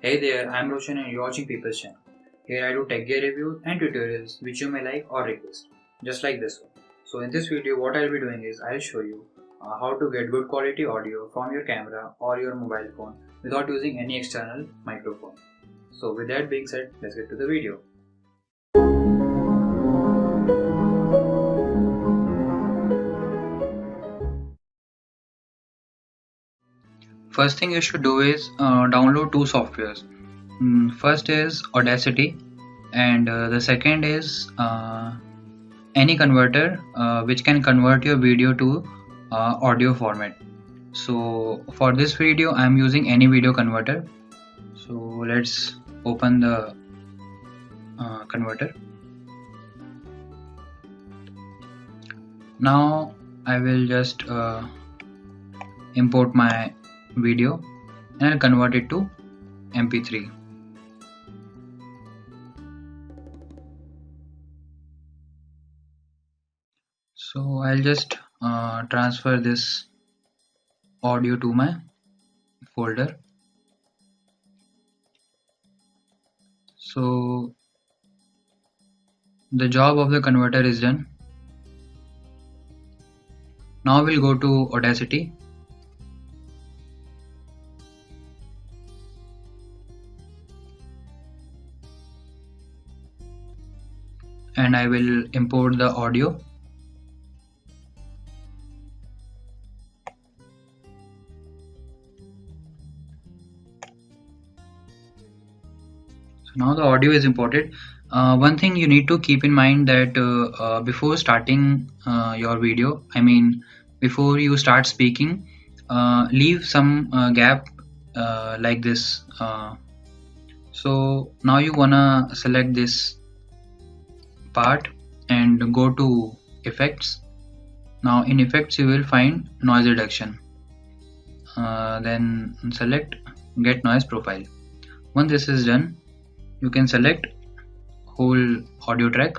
Hey there, I'm Roshan and you're watching People's Channel. Here I do tech gear reviews and tutorials which you may like or request, just like this one. So in this video what I'll be doing is I'll show you how to get good quality audio from your camera or your mobile phone without using any external microphone. So with that being said, let's get to the video. First thing you should do is download two softwares. First is Audacity and the second is any converter which can convert your video to audio format. So for this video I am using any video converter. So let's open the converter. Now I will just import my video and I'll convert it to MP3. So I'll just transfer this audio to my folder. So the job of the converter is done. Now we'll go to Audacity. And I will import the audio. So now the audio is imported. One thing you need to keep in mind that before starting your video, before you start speaking, leave some gap like this. So now you wanna select this part and go to effects. Now in effects you will find noise reduction. Then select get noise profile. Once this is done, you can select whole audio track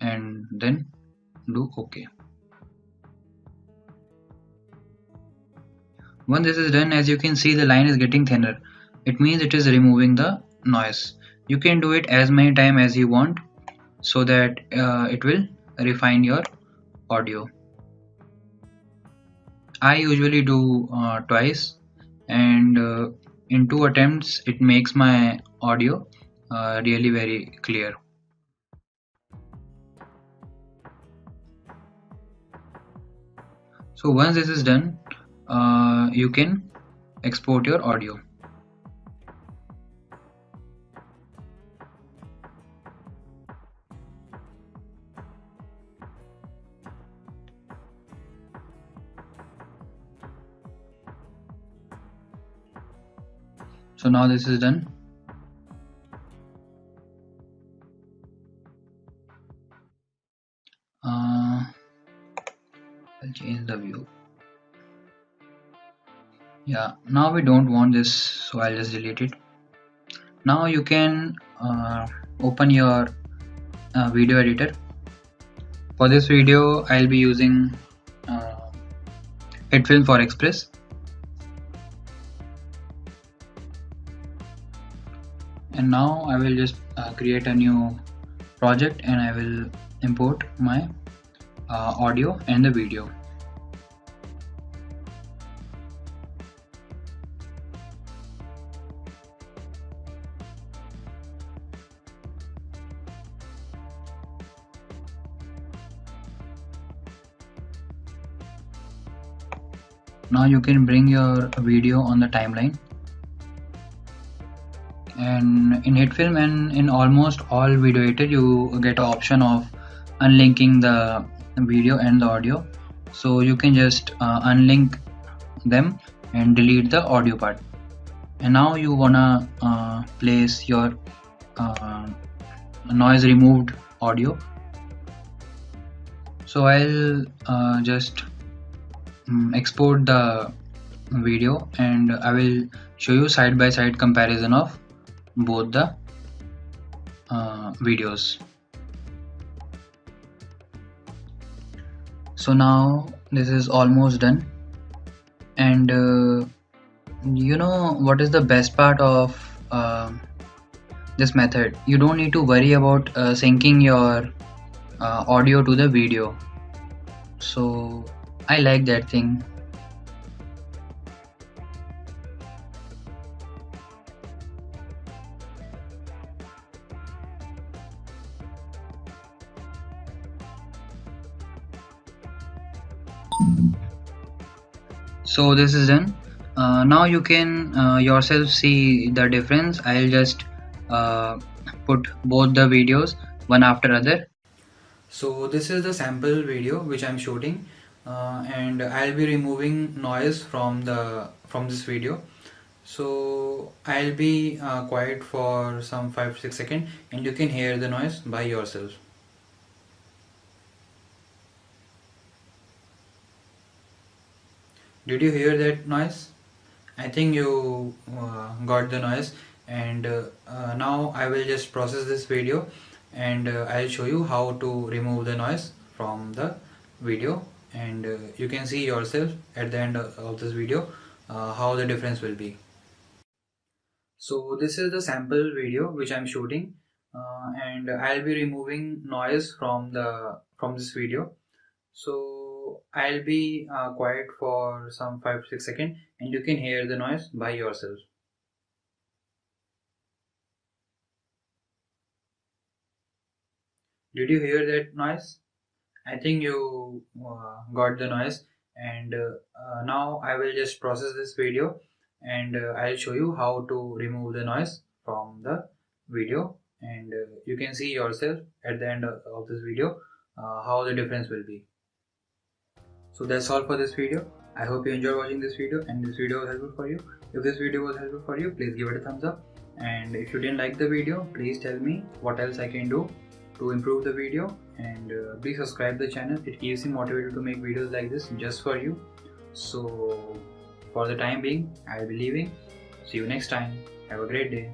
and then do OK. Once this is done, as you can see, the line is getting thinner. It means it is removing the noise. You can do it as many times as you want so that it will refine your audio. I usually do twice, and in 2 attempts it makes my audio really very clear. So once this is done, you can export your audio. So now this is done. I'll change the view. Yeah, now we don't want this, so I'll just delete it. Now you can open your video editor. For this video I'll be using Hitfilm for Express. And now I will just create a new project and I will import my audio and the video. Now you can bring your video on the timeline. And in Hitfilm and in almost all video editor you get an option of unlinking the video and the audio, so you can just unlink them and delete the audio part. And now you wanna place your noise removed audio. So I'll just export the video and I will show you side by side comparison of both the videos. So now this is almost done, and You know what is the best part of this method? You don't need to worry about syncing your audio to the video. So I like that thing. So this is done. Now you can yourself see the difference. I'll just uh, put both the videos one after other. So this is the sample video which I'm shooting, and I'll be removing noise from this video. So I'll be quiet for some 5-6 seconds, and you can hear the noise by yourself. Did you hear that noise? I think you got the noise, and now I will just process this video, and I'll show you how to remove the noise from the video, and you can see yourself at the end of this video how the difference will be. So this is the sample video which I'm shooting, and I'll be removing noise from this video. So I'll be quiet for some 5-6 seconds, and you can hear the noise by yourself. Did you hear that noise? I think you got the noise, and now I will just process this video, and I'll show you how to remove the noise from the video, and you can see yourself at the end of this video how the difference will be. So that's all for this video. I hope you enjoy watching this video and this video was helpful for you. If this video was helpful for you, please give it a thumbs up. And if you didn't like the video, please tell me what else I can do to improve the video. And please subscribe the channel. It keeps me motivated to make videos like this just for you. So for the time being, I'll be leaving. See you next time. Have a great day.